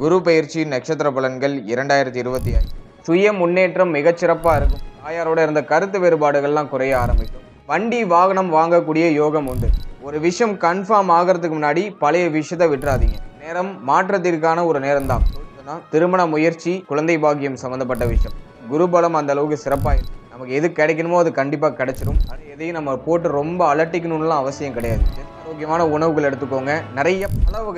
குரு பயிற்சி நட்சத்திர பலன்கள் 2025. சுய முன்னேற்றம் மிகச்சிறப்பா இருக்கும். தாயாரோட இருந்த கருத்து வேறுபாடுகள்லாம் குறைய ஆரம்பிக்கும். வண்டி வாகனம் வாங்கக்கூடிய யோகம் உண்டு. ஒரு விஷயம் கன்ஃபார்ம் ஆகிறதுக்கு முன்னாடி பழைய விஷயத்தை விட்டுறாதீங்க. நேரம் மாற்றத்திற்கான ஒரு நேரம் தான். திருமண முயற்சி, குழந்தை பாக்கியம் சம்பந்தப்பட்ட விஷயம். குருபலம் அந்த அளவுக்கு சிறப்பா இருக்கு. நமக்கு எது கிடைக்கணுமோ அது கண்டிப்பா கிடைச்சிடும். அது எதையும் நம்ம போட்டு ரொம்ப அலட்டிக்கணும்லாம் அவசியம் கிடையாது. ஆரோக்கியமான உணவுகள் எடுத்துக்கோங்க. நிறைய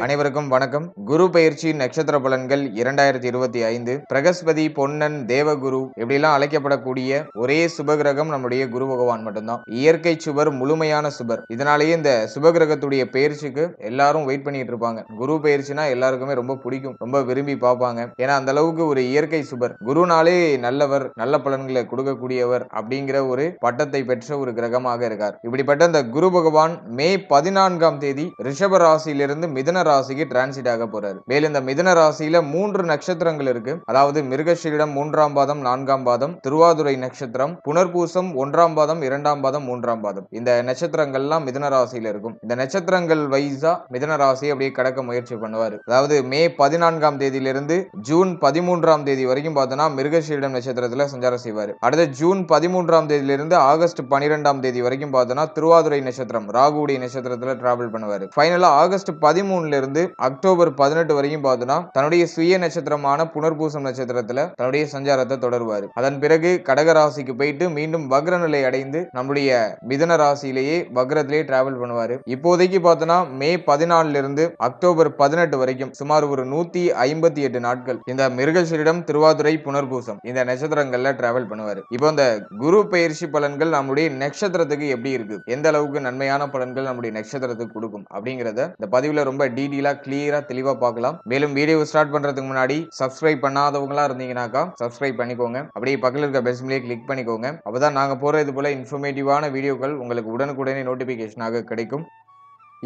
அனைவருக்கும் வணக்கம். குரு பயிற்சி நட்சத்திர பலன்கள் 2025. பிரகஸ்பதி, பொன்னன், தேவகுரு இப்படிலாம் அழைக்கப்படக்கூடிய ஒரே சுபகிரகம் நம்முடைய குரு பகவான் மட்டும்தான். இயற்கை சுபர், முழுமையான சுபர். இதனாலேயே இந்த சுபகிரகத்துடைய பயிற்சிக்கு எல்லாரும் வெயிட் பண்ணிட்டு இருப்பாங்க. குரு பயிற்சினா எல்லாருக்குமே ரொம்ப பிடிக்கும், ரொம்ப விரும்பி பார்ப்பாங்க. ஏன்னா அந்த அளவுக்கு ஒரு இயற்கை சுபர். குருனாலே நல்லவர், நல்ல பலன்களை கொடுக்கக்கூடியவர் அப்படிங்கிற ஒரு பட்டத்தை பெற்ற ஒரு கிரகமாக இருக்கார். இப்படிப்பட்ட இந்த குரு பகவான் மே 14ஆம் தேதி ரிஷப ராசியிலிருந்து மிதுன ராசிக்கு டிரான்சிட் ஆக போறாரு. மேலும் இந்த மிதுன ராசியில 3 நட்சத்திரங்கள் இருக்கு. அதாவது மிருகசீரிடம் 3ஆம் பாதம், 4ஆம் பாதம், திருவாதுரை நட்சத்திரம், புனர்பூசம் 1ஆம் பாதம், 2ஆம் பாதம், 3ஆம் பாதம். இந்த நட்சத்திரங்கள்லாம் மிதுன ராசியில இருக்கும். இந்த நட்சத்திரங்கள் வைஸா மிதுன ராசியை அப்படியே கடக்க முயற்சி பண்ணுவாரு. அதாவது மே 14ஆம் தேதியிலிருந்து ஜூன் 13ஆம் தேதி வரைக்கும் பார்த்தோம்னா மிருகசீரிடம் நட்சத்திரத்துல சஞ்சாரம் செய்வாரு. அடுத்த ஜூன் 13ஆம் தேதியிலிருந்து ஆகஸ்ட் 12ஆம் தேதி வரைக்கும் பார்த்தோம்னா திருவாதுரை நட்சத்திரம், ராகுடைய நட்சத்திரத்துல டிராவல் பண்ணுவாரு. ஃபைனலா ஆகஸ்ட் 13ல இருந்து அக்டோபர் 18 வரைக்கும் பார்த்தோம்னா தன்னுடைய சுய நட்சத்திரமான புனர்பூசம் நட்சத்திரத்துல தன்னுடைய சஞ்சாரத்தை தொடருவாரு. அதன் பிறகு கடக ராசிக்கு போயிட்டு மீண்டும் வக்ர நிலை அடைந்து நம்முடைய மிதுன ராசியிலேயே வக்ரத்திலேயே டிராவல் பண்ணுவாரு. இப்போதைக்கு பார்த்தோம்னா மே 14ல இருந்து அக்டோபர் 18 வரைக்கும் சுமார் ஒரு 158 நாட்கள் இந்த மிருகசீரிடம், திருவாதுரை, புனர்பூசம் இந்த நட்சத்திரங்கள்ல டிராவல் பண்ணுவாரு. இப்போ இந்த குரு பயிற்சி பலன்கள் நம்முடைய நட்சத்திரத்துக்கு எப்படி இருக்கு, எந்த அளவுக்கு நன்மையான பலன்கள் நம்முடைய நட்சத்திரத்துக்கு கொடுக்கும் அப்படிங்கறத இந்த பதிவுல ரொம்ப டீடெயிலா கிளியரா தெளிவா பார்க்கலாம். மேலும் வீடியோ ஸ்டார்ட் பண்றதுக்கு முன்னாடி சப்ஸ்கிரைப் பண்ணாதவங்களா இருந்தீங்கன்னாக்கா சப்ஸ்கிரைப் பண்ணிக்கோங்க. அப்படியே பக்கத்துல இருக்க பெல் சிம்பலை கிளிக் பண்ணிக்கோங்க. அப்பதான் நாங்க போற இது போல இன்ஃபர்மேட்டிவான வீடியோக்கள் உங்களுக்கு உடனுக்குடனே நோட்டிபிகேஷனாக கிடைக்கும்.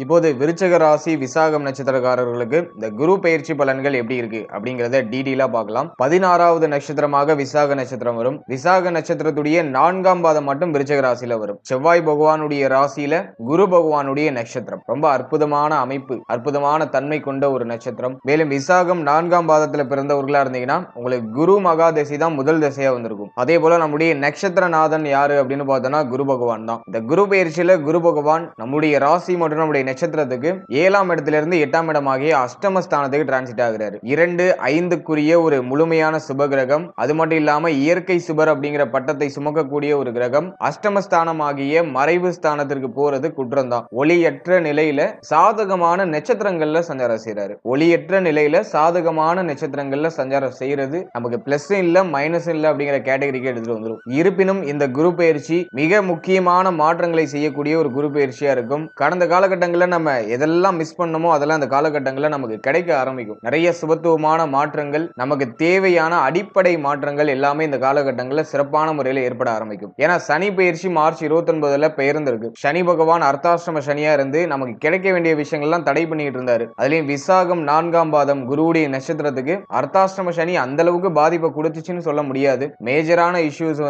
இப்போது விருச்சக ராசி விசாகம் நட்சத்திரக்காரர்களுக்கு இந்த குரு பயிற்சி பலன்கள் எப்படி இருக்கு அப்படிங்கறத டீடெயிலா பார்க்கலாம். 16வது நட்சத்திரமாக விசாக நட்சத்திரம் வரும். விசாக நட்சத்திரத்துடைய 4ஆம் பாதம் மட்டும் விருச்சக ராசியில வரும். செவ்வாய் பகவானுடைய ராசியில குரு பகவானுடைய நட்சத்திரம். ரொம்ப அற்புதமான அமைப்பு, அற்புதமான தன்மை கொண்ட ஒரு நட்சத்திரம். மேலும் விசாகம் 4ஆம் பாதத்துல பிறந்தவர்களா இருந்தீங்கன்னா உங்களுக்கு குரு மகா தசை தான் முதல் தசையா வந்திருக்கும். அதே போல நம்முடைய நட்சத்திரநாதன் யாரு அப்படின்னு பார்த்தோம்னா குரு பகவான் தான். இந்த குரு பயிற்சியில குரு பகவான் நம்முடைய ராசி மற்றும் நம்முடைய நட்சத்திரத்துக்கு 7ஆம் இடத்துல இருந்து 8ஆம் இடமாகிய அஷ்டமஸ்தானத்துக்கு டிரான்சிட் ஆகிறாரு. 2-5க்குரிய ஒரு முழுமையான சுப கிரகம். அது மட்டும் இல்லாம இயற்கை சுபர் அப்படிங்கிற பட்டத்தை சுமக்கக்கூடிய ஒரு கிரகம். அஷ்டமஸ்தானமாகிய மறைவு ஸ்தானத்திற்கு போறது குற்றம் தான். ஒளியற்ற நிலையில சாதகமான நட்சத்திரங்கள்ல சஞ்சாரம் செய்யறாரு. ஒளியற்ற நிலையில சாதகமான நட்சத்திரங்கள்ல சஞ்சாரம் செய்யறது நமக்கு பிளஸ் இல்ல மைனஸ் இல்ல அப்படிங்கிற கேட்டகரிக்கு எடுத்துட்டு வந்துடும். இருப்பினும் இந்த குரு பயிற்சி மிக முக்கியமான மாற்றங்களை செய்யக்கூடிய ஒரு குரு பயிற்சியா இருக்கும். கடந்த காலகட்டங்கள் நம்ம எதெல்லாம் மிஸ் பண்ணமோ அதெல்லாம் அந்த காலகட்டங்களில் நமக்கு கிடைக்க ஆரம்பிக்கும். நிறைய சுபத்துவமான மாற்றங்கள், நமக்கு தேவையான அடிப்படை மாற்றங்கள் எல்லாமே இந்த காலகட்டங்களில் சிறப்பான முறையில் ஏற்பட ஆரம்பிக்கும். ஏன்னா சனி பயிற்சி மார்ச் 29ல பெயர்ந்திருக்கு. சனி பகவான் அர்த்தாஷ்டம சனியா இருந்து நமக்கு கிடைக்க வேண்டிய விஷயங்கள்லாம் தடை பண்ணிட்டு இருந்தாரு. அதுலயும் விசாகம் 4ஆம் பாதம் குருவுடைய நட்சத்திரத்துக்கு அர்த்தாஷ்டம சனி அந்த அளவுக்கு பாதிப்பை கொடுத்துச்சுன்னு சொல்ல முடியாது. மேஜரான இஷ்யூஸ்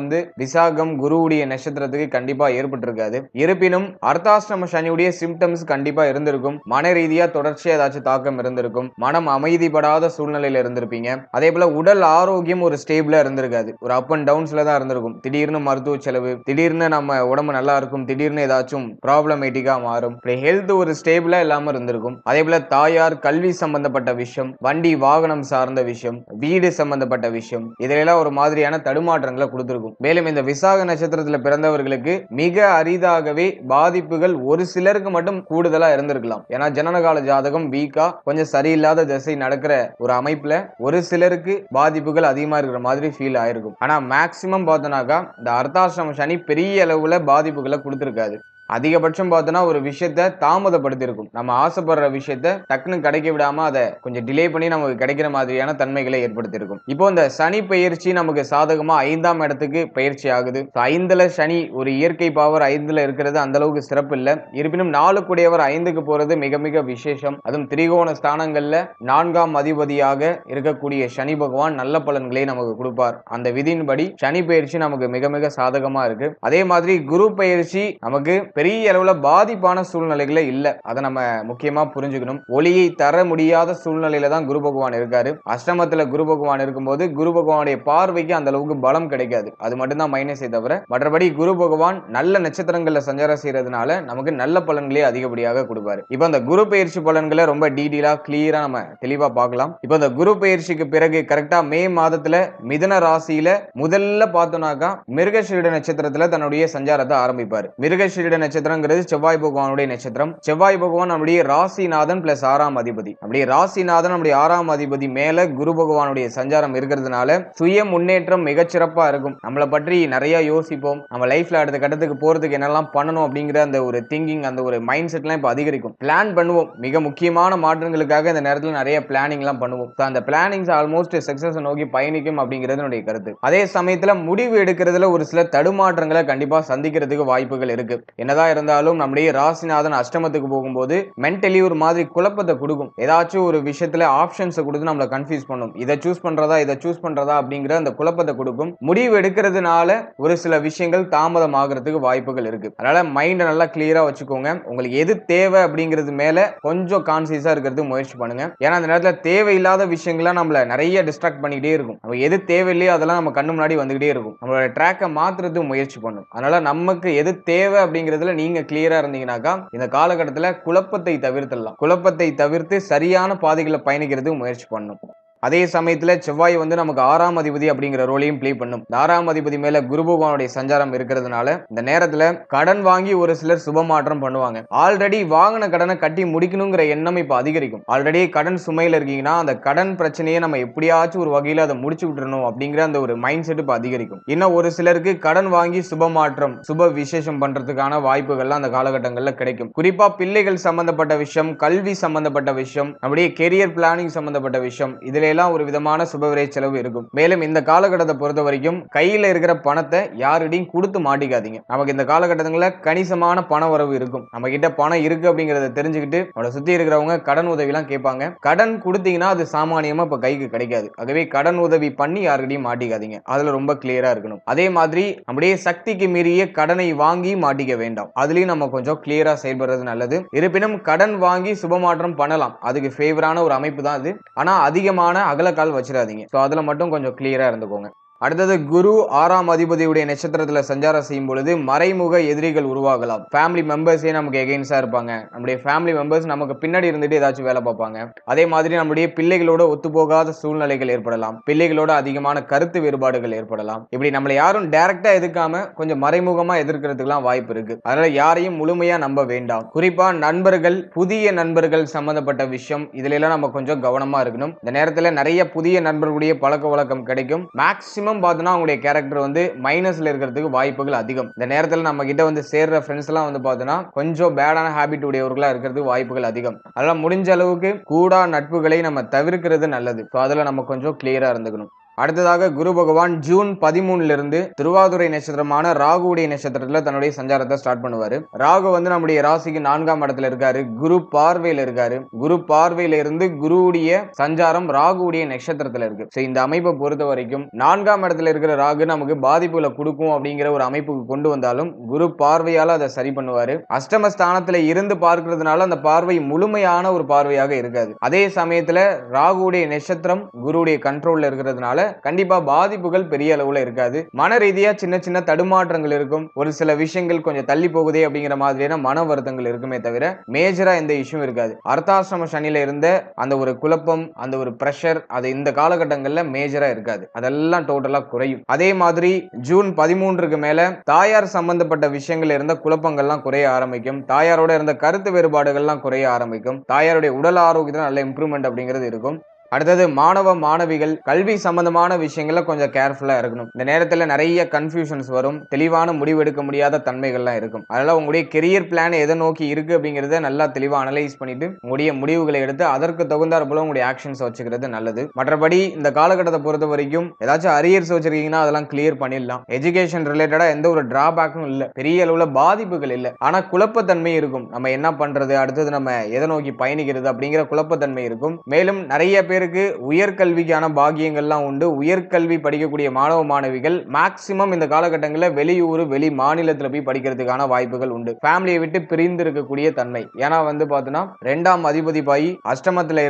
விசாகம் குருவுடைய நட்சத்திரத்துக்கு கண்டிப்பா ஏற்பட்டிருக்காது. இருப்பினும் அர்த்தாஷ்டம சனியுடைய சிம்டம்ஸ் கண்டிப்பா இருந்திருக்கும். மன ரீதியா தொடர்ச்சியா ஏதாச்சும் தாக்கம் இருந்திருக்கும். மனம் அமைதிப்படாத சூழ்நிலையில இருந்திருப்பீங்க. அதே போல உடல் ஆரோக்கியம் ஒரு ஸ்டேபிளா இருந்திருக்காது. ஒரு அப் அண்ட் டவுன்ஸ்ல தான் இருந்திருக்கும். திடீர்னு மருத்துவ செலவு, திடீர்னு நம்ம உடம்பு நல்லா இருக்கும், திடீர்னு ஏதாச்சும் ப்ராப்ளமேட்டிக்கா மாறும். ஹெல்த் ஒரு ஸ்டேபிளா இல்லாம இருந்திருக்கும். அதே போல தாயார், கல்வி சம்பந்தப்பட்ட விஷயம், வண்டி வாகனம் சார்ந்த விஷயம், வீடு சம்பந்தப்பட்ட விஷயம், இதெல்லாம் ஒரு மாதிரியான தடுமாற்றங்களை கொடுத்திருக்கும். மேலும் இந்த விசாக நட்சத்திரத்துல பிறந்தவர்களுக்கு மிக அரிதாகவே பாதிப்புகள் ஒரு சிலருக்கு மட்டும் கூடுதலா இருந்திருக்கலாம். ஏன்னா ஜனனகால ஜாதகம் வீக்கா கொஞ்சம் சரியில்லாத திசை நடக்கிற ஒரு அமைப்புல ஒரு சிலருக்கு பாதிப்புகள் அதிகமா இருக்கிற மாதிரி ஃபீல் ஆயிருக்கும். ஆனா மேக்சிமம் பார்த்தோம்னாக்கா இந்த அர்த்தாஷ்டம சனி பெரிய அளவுல பாதிப்புகளை கொடுத்திருக்காது. அதிகபட்சம் பார்த்தோன்னா ஒரு விஷயத்த தாமதப்படுத்தி இருக்கும். நம்ம ஆசைப்படுற விஷயத்த டக்குன்னு கிடைக்க விடாம அதை கொஞ்சம் டிலே பண்ணி நமக்கு கிடைக்கிற மாதிரியான தன்மைகளை ஏற்படுத்தி இருக்கும். இப்போ இந்த சனி பயிற்சி நமக்கு சாதகமா 5ஆம் இடத்துக்கு பயிற்சி ஆகுது. 5ல சனி ஒரு இயற்கை பவர் 5ல இருக்கிறது அந்த அளவுக்கு சிறப்பு இல்லை. இருப்பினும் 4 கூடியவர் 5க்கு போறது மிக மிக விசேஷம். அதுவும் திரிகோண ஸ்தானங்கள்ல 4ஆம் அதிபதியாக இருக்கக்கூடிய சனி பகவான் நல்ல பலன்களை நமக்கு கொடுப்பார். அந்த விதியின்படி சனி பயிற்சி நமக்கு மிக மிக சாதகமா இருக்கு. அதே மாதிரி குரு பயிற்சி நமக்கு பெரிய அளவுல பாதிப்பான சூழ்நிலைகளே இல்ல. அதை நம்ம முக்கியமா புரிஞ்சுக்கணும். ஒளியை தர முடியாத சூழ்நிலையில தான் குரு பகவான் இருக்காரு. அஷ்டமத்துல குரு பகவான் இருக்கும்போது குரு பகவானுடைய பார்வைக்கு அந்த அளவுக்கு பலம் கிடைக்காது. அது மட்டும்தான் மைனஸே தவிர மற்றபடி குரு பகவான் நல்ல நட்சத்திரங்கள்ல சஞ்சாரம் செய்யறதுனால நமக்கு நல்ல பலன்களே அதிகப்படியாக கொடுப்பாரு. இப்ப அந்த குரு பயிற்சி பலன்களை ரொம்ப டீடெயிலா கிளியரா நம்ம தெளிவா பார்க்கலாம். இப்ப இந்த குரு பயிற்சிக்கு பிறகு கரெக்டா மே மாதத்துல மிதுன ராசியில முதல்ல பார்த்தோம்னாக்கா மிருகசீரிட நட்சத்திரத்துல தன்னுடைய சஞ்சாரத்தை ஆரம்பிப்பாரு. மிருகசீரிட நட்சத்திரங்கிறது செவ்வாய் பகவானுடைய நட்சத்திரம். செவ்வாய் பகவான் நம்முடைய ராசிநாதன் பிளஸ் 6ஆம் அதிபதி. அப்படியே ராசிநாதன் நம்முடைய 6ஆம் அதிபதி மேல குரு பகவானுடைய சஞ்சாரம் இருக்கிறதுனால சுய முன்னேற்றம் மிகச்சிறப்பா இருக்கும். நம்மளை பற்றி நிறைய யோசிப்போம். நம்ம லைஃப்ல அடுத்த கட்டத்துக்கு போறதுக்கு என்னெல்லாம் பண்ணணும் அப்படிங்கிற அந்த ஒரு திங்கிங், அந்த ஒரு மைண்ட் செட்லாம் இப்ப அதிகரிக்கும். பிளான் பண்ணுவோம். மிக முக்கியமான மாற்றங்களுக்காக இந்த நேரத்தில் நிறைய பிளானிங் எல்லாம் பண்ணுவோம். அந்த பிளானிங்ஸ் ஆல்மோஸ்ட் சக்சஸ் நோக்கி பயணிக்கும் அப்படிங்கிறது என்னுடைய கருத்து. அதே சமயத்துல முடிவு எடுக்கிறதுல ஒரு சில தடுமாற்றங்களை கண்டிப்பா சந்திக்கிறதுக்கு வாய்ப்புகள் இருக்கு. என்னதான் இருந்தாலும் நம்முடைய ராசிநாதன் அஷ்டமத்துக்கு போகும்போது மென்டலி ஒரு மாதிரி குழப்பத்தை கொடுக்கும். ஏதாச்சும் ஒரு விஷயத்துல ஆப்ஷன்ஸ் கொடுத்து நம்மளை கன்ஃபியூஸ் பண்ணும். இதை சூஸ் பண்றதா அப்படிங்கிற அந்த குழப்பத்தை கொடுக்கும். முடிவு எடுக்கிறதுனால ஒரு சில விஷயங்கள் தாமதம் ஆகிறதுக்கு வாய்ப்புகள் இருக்கு. அதனால மைண்ட் நல்லா கிளியரா வச்சுக்கோங்க. உங்களுக்கு எது தேவை அப்படிங்கிறது மேல கொஞ்சம் கான்சியஸா இருக்கிறதுக்கு முயற்சி பண்ணுங்க. ஏன்னா அந்த நேரத்துல தேவையில்லாத விஷயங்களை நம்மள நிறைய டிஸ்ட்ராக்ட் பண்ணிக்கிட்டே இருக்கும். நம்ம எது தேவையில்லையோ அதெல்லாம் நம்ம கண்ணு முன்னாடி வந்துகிட்டே இருக்கும். நம்மளோட ட்ராக்கை மாத்துறதுக்கு முயற்சி பண்ணும். அதனால நமக்கு எது தேவை அப்படிங்கிறதுல நீங்க கிளியரா இருந்தீங்கன்னாக்கா இந்த காலகட்டத்துல குழப்பத்தை தவிர்த்திடலாம். குழப்பத்தை தவிர்த்து சரியான பாதைகளை பயணிக்கிறதுக்கு முயற்சி பண்ணும். அதே சமயத்துல செவ்வாய் நமக்கு 6ஆம் அதிபதி அப்படிங்கிற ரோலையும் பிளே பண்ணும். 6ஆம் அதிபதி மேல குரு பகவானுடைய சஞ்சாரம் இருக்கிறதுனால இந்த நேரத்துல கடன் வாங்கி ஒரு சிலர் சுப மாற்றம் பண்ணுவாங்க. ஆல்ரெடி வாங்கின கடனை கட்டி முடிக்கணுங்கிற எண்ணம் இப்ப அதிகரிக்கும். ஆல்ரெடி கடன் சுமையில இருக்கீங்கன்னா அந்த கடன் பிரச்சனையை நம்ம எப்படியாச்சும் ஒரு வகையில அதை முடிச்சு விட்டுறணும் அப்படிங்கிற அந்த ஒரு மைண்ட் செட் இப்ப அதிகரிக்கும். இன்னும் ஒரு சிலருக்கு கடன் வாங்கி சுப மாற்றம், சுப விசேஷம் பண்றதுக்கான வாய்ப்புகள்லாம் அந்த காலகட்டங்கள்ல கிடைக்கும். குறிப்பா பிள்ளைகள் சம்பந்தப்பட்ட விஷயம், கல்வி சம்பந்தப்பட்ட விஷயம், நம்முடைய கெரியர் பிளானிங் சம்பந்தப்பட்ட விஷயம், இதுல எல்லாம் ஒரு விதமான சுபவிரை செலவு இருக்கும். மேலும் இந்த காலகட்டத்தை பொறுத்த வரைக்கும் கையில இருக்கிற பணத்தை யாரிடையும் கொடுத்து மாட்டிக்காதீங்க. நமக்கு இந்த காலகட்டங்களில் கணிசமான பண வரவு இருக்கும். நம்ம கிட்ட பணம் இருக்கு அப்படிங்கறத தெரிஞ்சுக்கிட்டு அவளை சுத்தி இருக்கிறவங்க கடன் உதவி எல்லாம் கேட்பாங்க. கடன் கொடுத்தீங்கன்னா அது சாமானியமா இப்ப கைக்கு கிடைக்காது. ஆகவே கடன் உதவி பண்ணி யாருக்கிட்டையும் மாட்டிக்காதீங்க. அதுல ரொம்ப கிளியரா இருக்கணும். அதே மாதிரி நம்முடைய சக்திக்கு மீறிய கடனை வாங்கி மாட்டிக்க வேண்டாம். அதுலயும் நம்ம கொஞ்சம் கிளியரா செயல்படுறது நல்லது. இருப்பினும் கடன் வாங்கி சுபமாற்றம் பண்ணலாம். அதுக்கு ஃபேவரான ஒரு அமைப்பு தான் அது. ஆனா அதிகமான அகலக்கால் வச்சிடாதீங்க. சோ அதுல மட்டும் கொஞ்சம் கிளியரா இருந்துக்கோங்க. அடுத்தது குரு 6ஆம் அதிபதியுடைய நட்சத்திரத்துல சஞ்சாரம் செய்யும் பொழுது மறைமுக எதிரிகள் உருவாகலாம். ஃபேமிலி மெம்பர்ஸே நமக்கு எகெயின்ஸ்டா இருப்பாங்க. நம்முடைய ஃபேமிலி மெம்பர்ஸ் நமக்கு பின்னாடி இருந்துட்டு ஏதாச்சும் வேலை பார்ப்பாங்க. அதே மாதிரி நம்முடைய பிள்ளைகளோட ஒத்துப்போகாத சூழ்நிலைகள் ஏற்படலாம். பிள்ளைகளோட அதிகமான கருத்து வேறுபாடுகள் ஏற்படலாம். இப்படி நம்மளை யாரும் டைரக்டா எதிர்க்காம கொஞ்சம் மறைமுகமா எதிர்க்கிறதுக்குலாம் வாய்ப்பு இருக்கு. அதனால யாரையும் முழுமையா நம்ப வேண்டாம். குறிப்பா நண்பர்கள், புதிய நண்பர்கள் சம்பந்தப்பட்ட விஷயம், இதுல எல்லாம் நம்ம கொஞ்சம் கவனமா இருக்கணும். இந்த நேரத்துல நிறைய புதிய நண்பர்களுடைய பழக்க வழக்கம் கிடைக்கும். மேக்சிமம் பார்த்தோம்னா அவங்களுடைய கேரக்டர் மைனஸ்ல இருக்கிறதுக்கு வாய்ப்புகள் அதிகம். இந்த நேரத்தில் நம்ம கிட்ட சேர்ற ஃப்ரெண்ட்ஸ் எல்லாம் பார்த்தோம்னா கொஞ்சம் பேடான ஹேபிட் உடையவர்களா இருக்கிறதுக்கு வாய்ப்புகள் அதிகம். அதெல்லாம் முடிஞ்ச அளவுக்கு கூடா நட்புகளை நம்ம தவிர்க்கிறது நல்லது. அதுல நம்ம கொஞ்சம் கிளியரா இருந்துக்கணும். அடுத்ததாக குரு பகவான் ஜூன் 13 இருந்து திருவாதுரை நட்சத்திரமான ராகுடைய நட்சத்திரத்துல தன்னுடைய சஞ்சாரத்தை ஸ்டார்ட் பண்ணுவாரு. ராகு நம்முடைய ராசிக்கு 4ஆம் இடத்துல இருக்காரு. குரு பார்வையில இருக்காரு. குரு பார்வையில இருந்து குருவுடைய சஞ்சாரம் ராகுடைய நட்சத்திரத்துல இருக்கு. இந்த அமைப்பை பொறுத்த வரைக்கும் 4ஆம் இடத்துல இருக்கிற ராகு நமக்கு பாதிப்புகளை கொடுக்கும் அப்படிங்கிற ஒரு அமைப்புக்கு கொண்டு வந்தாலும் குரு பார்வையால அதை சரி பண்ணுவாரு. அஷ்டமஸ்தானத்துல இருந்து பார்க்கிறதுனால அந்த பார்வை முழுமையான ஒரு பார்வையாக இருக்காது. அதே சமயத்துல ராகுடைய நட்சத்திரம் குருவுடைய கண்ட்ரோல்ல இருக்கிறதுனால கண்டிப்பா பாதிப்புகள் பெரிய அளவுல இருக்காது. மன ரீதியா சின்ன சின்ன தடுமாற்றங்கள் இருக்கும். ஒரு சில விஷயங்கள் கொஞ்சம் தள்ளி போகுதே அப்படிங்கிற மாதிரியான மன வருத்தங்கள் இருக்குமே தவிர மேஜரா எந்த இஷ்யூ இருக்காது. அர்த்தாசிரம சனியில இருந்த அந்த ஒரு குழப்பம், அந்த ஒரு பிரஷர், அது இந்த காலகட்டங்கள்ல மேஜரா இருக்காது. அதெல்லாம் டோட்டலா குறையும். அதே மாதிரி ஜூன் 13க்கு மேல தாயார் சம்பந்தப்பட்ட விஷயங்கள் இருந்த குழப்பங்கள்லாம் குறைய ஆரம்பிக்கும். தாயாரோட இருந்த கருத்து வேறுபாடுகள்லாம் குறைய ஆரம்பிக்கும். தாயாருடைய உடல் ஆரோக்கியத்தில் நல்ல இம்ப்ரூவ்மெண்ட் அப்படிங்கிறது இருக்கும். அடுத்தது மாணவ மாணவிகள் கல்வி சம்பந்தமான விஷயங்கள்ல கொஞ்சம் கேர்ஃபுல்லா இருக்கணும். இந்த நேரத்துல நிறைய கன்ஃபியூஷன்ஸ் வரும். தெளிவான முடிவு எடுக்க முடியாத தன்மைகள்லாம் இருக்கும். அதனால உங்களுடைய கெரியர் பிளான் எதை நோக்கி இருக்கு அப்படிங்கறத நல்லா தெளிவா அனலைஸ் பண்ணிட்டு உங்களுடைய முடிவுகளை எடுத்து அதற்கு தகுந்தாற் போல உங்களுடைய ஆக்ஷன்ஸ் வச்சுக்கிறது நல்லது. மற்றபடி இந்த காலகட்டத்தை பொறுத்த வரைக்கும் ஏதாச்சும் அரியர்ஸ் வச்சிருக்கீங்கன்னா அதெல்லாம் கிளியர் பண்ணிடலாம். எஜுகேஷன் ரிலேட்டடா எந்த ஒரு டிராபேக்கும் இல்ல, பெரிய அளவுல பாதிப்புகள் இல்ல. ஆனா குழப்பத்தன்மை இருக்கும். நம்ம என்ன பண்றது, அடுத்தது நம்ம எதை நோக்கி பயணிக்கிறது அப்படிங்கிற குழப்பத்தன்மை இருக்கும். மேலும் நிறைய பேர் பேருக்கு உயர்கல்விக்கான பாக்கியங்கள்லாம் உண்டு. உயர்கல்வி படிக்கக்கூடிய மாணவ மாணவிகள் மேக்சிமம் இந்த காலகட்டங்களில் வெளியூர் வெளி மாநிலத்தில் போய் படிக்கிறதுக்கான வாய்ப்புகள் உண்டு. ஃபேமிலியை விட்டு பிரிந்து இருக்கக்கூடிய தன்மை. ஏன்னா பார்த்தோன்னா 2ஆம் அதிபதி பாய் அஷ்டமத்தில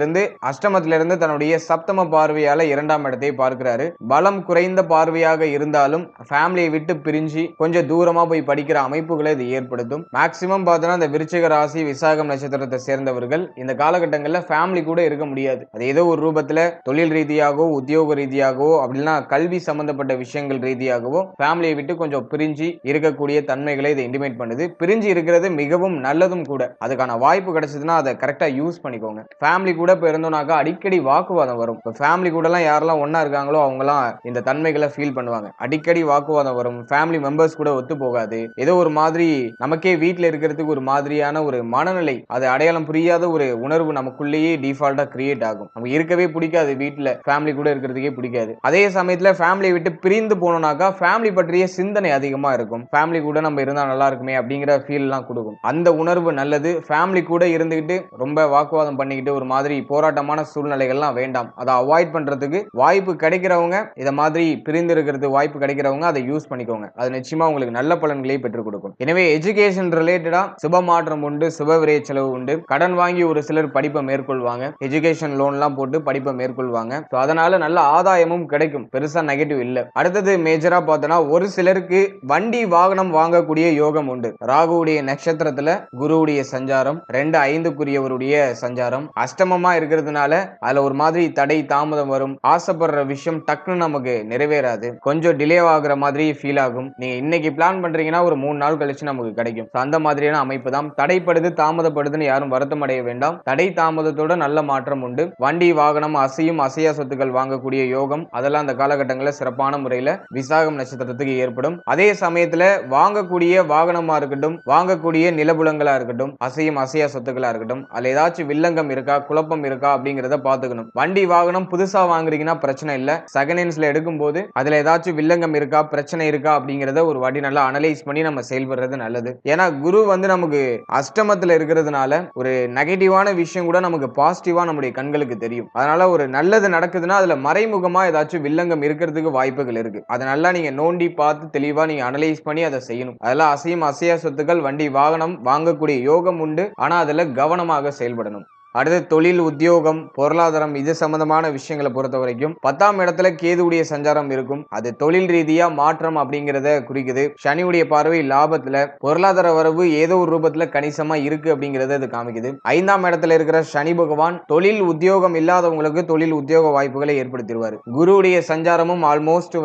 இருந்து தன்னுடைய சப்தம பார்வையால 2ஆம் இடத்தை பார்க்கிறாரு. பலம் குறைந்த பார்வையாக இருந்தாலும் ஃபேமிலியை விட்டு பிரிஞ்சு கொஞ்சம் தூரமா போய் படிக்கிற அமைப்புகளை இது ஏற்படுத்தும். மேக்சிமம் பார்த்தோன்னா இந்த விருச்சிக ராசி விசாகம் நட்சத்திரத்தை சேர்ந்தவர்கள் இந்த காலகட்டங்களில் ஃபேமிலி கூட இருக்க முடியாது. அது ஏதோ ஒரு ரூபத்தில் தொழில் ரீதியாகவோ உத்தியோக ரீதியாகவோ அப்படின்னா கல்வி சம்பந்தப்பட்ட விஷயங்கள் ரீதியாகவோ ஃபேமிலியை விட்டு கொஞ்சம் பிரிஞ்சு இருக்கக்கூடிய தன்மைகளை இதை இண்டிமேட் பண்ணுது. பிரிஞ்சு இருக்கிறது மிகவும் நல்லதும் கூட. அதுக்கான வாய்ப்பு கிடைச்சதுன்னா அதை கரெக்டா யூஸ் பண்ணிக்கோங்க. ஃபேமிலி கூட இப்போ இருந்தோம்னாக்கா அடிக்கடி வாக்குவாதம் வரும். இப்போ ஃபேமிலி கூட எல்லாம் யாரெல்லாம் ஒன்னா இருக்காங்களோ அவங்கலாம் இந்த தன்மைகளை ஃபீல் பண்ணுவாங்க. அடிக்கடி வாக்குவாதம் வரும். ஃபேமிலி மெம்பர்ஸ் கூட ஒத்து போகாது. ஏதோ ஒரு மாதிரி நமக்கே வீட்டில் இருக்கிறதுக்கு ஒரு மாதிரியான ஒரு மனநிலை, அது அடையாளம் புரியாத ஒரு உணர்வு நமக்குள்ளேயே டிஃபால்ட்டா கிரியேட் ஆகும். நமக்கு இருக்கவே பிடிக்காது, வீட்டில் ஃபேமிலி கூட இருக்கிறதுக்கே பிடிக்காது. அதே சமயத்தில் ஃபேமிலியை விட்டு பிரிந்து போனோம்னாக்கா ஃபேமிலி பற்றிய சிந்தனை அதிகமா இருக்கும். ஃபேமிலி கூட நம்ம இருந்தா நல்லா இருக்குமே அப்படிங்கிற ஃபீல் எல்லாம் கொடுக்கும். அந்த உணர்வு நல்லது. ஃபேமிலி கூட இருந்துகிட்டு ரொம்ப வாக்குவாதம் பண்ணிக்கிட்டு ஒரு மாதிரி போராட்டமான சூழ்நிலைகள்லாம் வேண்டாம். அதை அவாய்ட் பண்றதுக்கு வாய்ப்பு கிடைக்கிறவங்க இதை மாதிரி பிரிந்து இருக்கிறது வாய்ப்பு கிடைக்கிறவங்க அதை யூஸ் பண்ணிக்கோங்க. அது நிச்சயமா உங்களுக்கு நல்ல பலன்களை பெற்றுக் கொடுக்கும். எனவே எஜுகேஷன் ரிலேட்டடா சுப மாற்றம் உண்டு, சுப விரைய செலவு உண்டு. கடன் வாங்கி ஒரு சிலர் படிப்பை மேற்கொள்வாங்க, எஜுகேஷன் லோன் எல்லாம் போட்டு படிப்பை மேற்கொள்வாங்க. அதனால நல்ல ஆதாயமும் கிடைக்கும். பெருசா நெகட்டிவ் இல்ல. அடுத்தது மேஜரா பார்த்தோம்னா ஒரு சிலருக்கு வண்டி வாகனம் வாங்கக்கூடிய யோகம் உண்டு. ராகுவுடைய நட்சத்திரத்துல குருவுடைய சஞ்சாரம், 2-5க்குரியவருடைய சஞ்சாரம் அஷ்டமமா இருக்கிறதுனால அதுல ஒரு மாதிரி தடை தாமதம் வரும். ஆசைப்படுற விஷயம் டக்குன்னு நமக்கு நிறைவேறாது, கொஞ்சம் டிலே ஆகுற மாதிரி ஃபீல் ஆகும். நீங்க இன்னைக்கு பிளான் பண்றீங்கன்னா ஒரு 3 நாள் கழிச்சு நமக்கு கிடைக்கும். அந்த மாதிரியான அமைப்பு தான். தடைப்படுது தாமதப்படுதுன்னு யாரும் வருத்தம் அடைய வேண்டாம். தடை தாமதத்தோட நல்ல மாற்றம் உண்டு. வண்டி வாகனம் அசையும் அசையா சொத்துக்கள் வாங்கக்கூடிய யோகம் அதெல்லாம் அந்த காலகட்டங்களில் சிறப்பான முறையில் விசாகம் நட்சத்திரத்துக்கு ஏற்படும். அதே சமயத்துல வாங்கக்கூடிய வாகனமா இருக்கட்டும், வாங்கக்கூடிய நிலபுலங்களா இருக்கட்டும், அசையும் அசையா சொத்துக்களா இருக்கட்டும், அதுல ஏதாச்சும் வில்லங்கம் இருக்கா, குழப்பம் இருக்கா அப்படிங்கிறத பாத்துக்கணும். வண்டி வாகனம் புதுசா வாங்குறீங்கன்னா பிரச்சனை இல்ல. செகண்ட் ஹேண்ட்ஸ்ல எடுக்கும் போது அதுல ஏதாச்சும் வில்லங்கம் இருக்கா, பிரச்சனை இருக்கா அப்படிங்கறத ஒரு வாட்டி நல்லா அனலைஸ் பண்ணி நம்ம செயல்படுறது நல்லது. ஏன்னா குரு நமக்கு அஷ்டமத்துல இருக்கிறதுனால ஒரு நெகட்டிவான விஷயம் கூட நமக்கு பாசிட்டிவா நம்முடைய கண்களுக்கு தெரியும். அதனால ஒரு நல்லது நடக்குதுன்னா அதுல மறைமுகமா ஏதாச்சும் வில்லங்கம் இருக்கிறதுக்கு வாய்ப்புகள் இருக்கு. அதை நல்லா நீங்க நோண்டி பார்த்து தெளிவா நீங்க அனலைஸ் பண்ணி அதை செய்யணும். அதெல்லாம் அசையும் அசையா சொத்துக்கள் வண்டி வாகனம் வாங்கக்கூடிய யோகம் உண்டு. ஆனா அதுல கவனமாக செயல்படணும். அடுத்து தொழில் உத்தியோகம் பொருளாதாரம் இது சம்பந்தமான விஷயங்களை பொறுத்த வரைக்கும் 10ஆம் இடத்துல கேதுவுடைய சஞ்சாரம் இருக்கும். அது தொழில் ரீதியா மாற்றம் அப்படிங்கிறத குறிக்குது. சனியுடைய பார்வை லாபத்துல, பொருளாதார வரவு ஏதோ ஒரு ரூபத்துல கணிசமா இருக்கு அப்படிங்கறத இது காமிக்குது. 5ஆம் இடத்துல இருக்கிற சனி பகவான் தொழில் உத்தியோகம் இல்லாதவங்களுக்கு தொழில் உத்தியோக வாய்ப்புகளை ஏற்படுத்திடுவாரு. குருவுடைய சஞ்சாரமும் ஆல்மோஸ்ட்